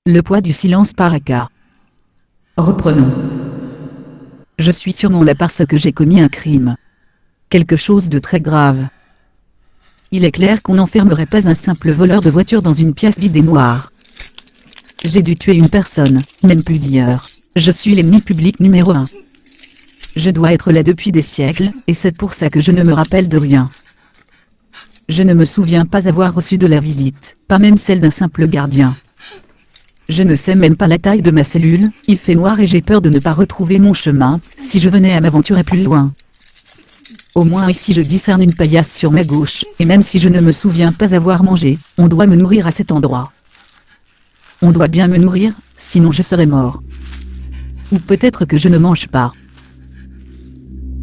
Le poids du silence par Aka. Reprenons. Je suis sûrement là parce que j'ai commis un crime. Quelque chose de très grave. Il est clair qu'on n'enfermerait pas un simple voleur de voiture dans une pièce vide et noire. J'ai dû tuer une personne, même plusieurs. Je suis l'ennemi public numéro 1. Je dois être là depuis des siècles, et c'est pour ça que je ne me rappelle de rien. Je ne me souviens pas avoir reçu de la visite, pas même celle d'un simple gardien. Je ne sais même pas la taille de ma cellule, il fait noir et j'ai peur de ne pas retrouver mon chemin, si je venais à m'aventurer plus loin. Au moins ici je discerne une paillasse sur ma gauche, et même si je ne me souviens pas avoir mangé, on doit me nourrir à cet endroit. On doit bien me nourrir, sinon je serais mort. Ou peut-être que je ne mange pas.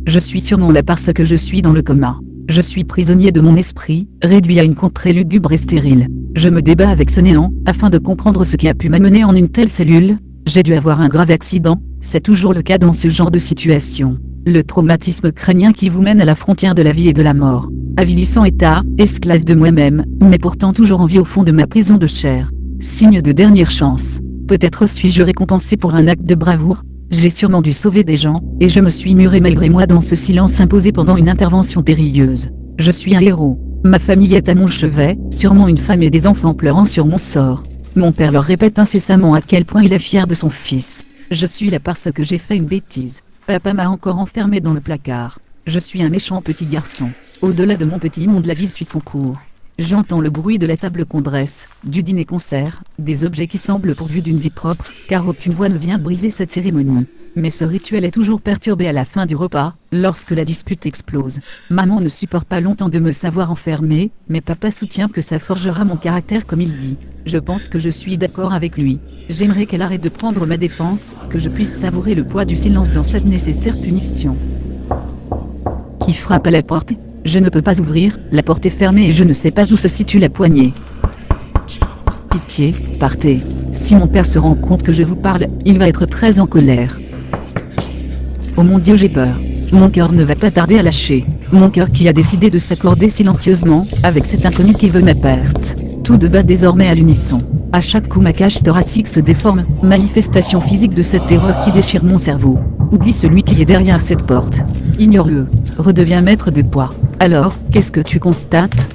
Je suis sûrement là parce que je suis dans le coma. Je suis prisonnier de mon esprit, réduit à une contrée lugubre et stérile. Je me débat avec ce néant, afin de comprendre ce qui a pu m'amener en une telle cellule. J'ai dû avoir un grave accident, c'est toujours le cas dans ce genre de situation. Le traumatisme crânien qui vous mène à la frontière de la vie et de la mort. Avilissant état, esclave de moi-même, mais pourtant toujours en vie au fond de ma prison de chair. Signe de dernière chance. Peut-être suis-je récompensé pour un acte de bravoure. J'ai sûrement dû sauver des gens, et je me suis muré malgré moi dans ce silence imposé pendant une intervention périlleuse. Je suis un héros. Ma famille est à mon chevet, sûrement une femme et des enfants pleurant sur mon sort. Mon père leur répète incessamment à quel point il est fier de son fils. Je suis là parce que j'ai fait une bêtise. Papa m'a encore enfermé dans le placard. Je suis un méchant petit garçon. Au-delà de mon petit monde, la vie suit son cours. J'entends le bruit de la table qu'on dresse, du dîner-concert, des objets qui semblent pourvus d'une vie propre, car aucune voix ne vient briser cette cérémonie. Mais ce rituel est toujours perturbé à la fin du repas, lorsque la dispute explose. Maman ne supporte pas longtemps de me savoir enfermé, mais papa soutient que ça forgera mon caractère comme il dit. Je pense que je suis d'accord avec lui. J'aimerais qu'elle arrête de prendre ma défense, que je puisse savourer le poids du silence dans cette nécessaire punition. Qui frappe à la porte ? Je ne peux pas ouvrir, la porte est fermée et je ne sais pas où se situe la poignée. Pitié, partez. Si mon père se rend compte que je vous parle, il va être très en colère. Oh mon Dieu, j'ai peur. Mon cœur ne va pas tarder à lâcher. Mon cœur qui a décidé de s'accorder silencieusement, avec cet inconnu qui veut ma perte. Tout de bat désormais à l'unisson. À chaque coup ma cage thoracique se déforme, manifestation physique de cette terreur qui déchire mon cerveau. Oublie celui qui est derrière cette porte. Ignore-le. Redeviens maître de toi. Alors, qu'est-ce que tu constates ?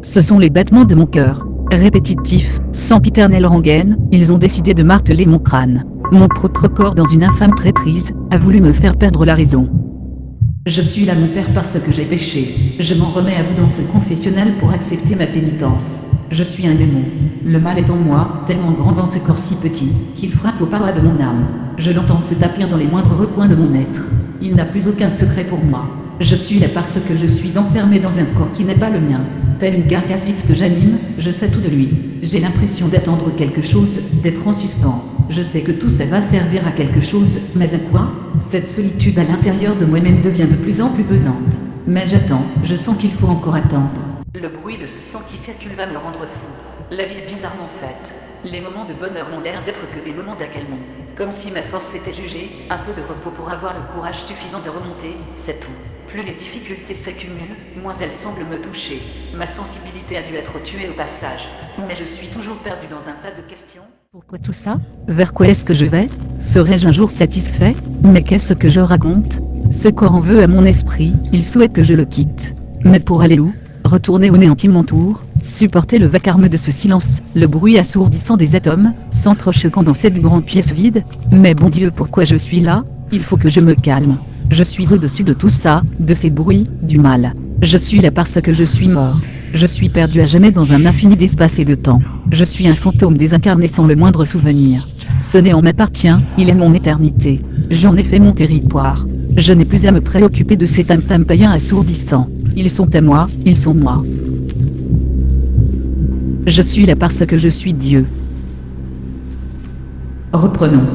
Ce sont les battements de mon cœur. Répétitifs, sans piternelle rengaine, ils ont décidé de marteler mon crâne. Mon propre corps dans une infâme traîtrise, a voulu me faire perdre la raison. Je suis là mon père parce que j'ai péché. Je m'en remets à vous dans ce confessionnal pour accepter ma pénitence. Je suis un démon. Le mal est en moi, tellement grand dans ce corps si petit, qu'il frappe aux parois de mon âme. Je l'entends se tapir dans les moindres recoins de mon être. Il n'a plus aucun secret pour moi. Je suis là parce que je suis enfermé dans un corps qui n'est pas le mien. Telle une carcasse vide que j'anime, je sais tout de lui. J'ai l'impression d'attendre quelque chose, d'être en suspens. Je sais que tout ça va servir à quelque chose, mais à quoi ? Cette solitude à l'intérieur de moi-même devient de plus en plus pesante. Mais j'attends, je sens qu'il faut encore attendre. Le bruit de ce sang qui circule va me rendre fou. La vie est bizarrement faite. Les moments de bonheur n'ont l'air d'être que des moments d'accalmie. Comme si ma force était jugée, un peu de repos pour avoir le courage suffisant de remonter, c'est tout. Plus les difficultés s'accumulent, moins elles semblent me toucher. Ma sensibilité a dû être tuée au passage. Mais je suis toujours perdu dans un tas de questions. Pourquoi tout ça ? Vers quoi est-ce que je vais ? Serai-je un jour satisfait ? Mais qu'est-ce que je raconte ? Ce corps en veut à mon esprit, il souhaite que je le quitte. Mais pour aller où ? Retourner au néant qui m'entoure, supporter le vacarme de ce silence, le bruit assourdissant des atomes, s'entrechoquant dans cette grande pièce vide. Mais bon Dieu, pourquoi je suis là ? Il faut que je me calme. Je suis au-dessus de tout ça, de ces bruits, du mal. Je suis là parce que je suis mort. Je suis perdu à jamais dans un infini d'espace et de temps. Je suis un fantôme désincarné sans le moindre souvenir. Ce néant m'appartient, il est mon éternité. J'en ai fait mon territoire. Je n'ai plus à me préoccuper de ces tam-tams païens assourdissants. Ils sont à moi, ils sont moi. Je suis là parce que je suis Dieu. Reprenons.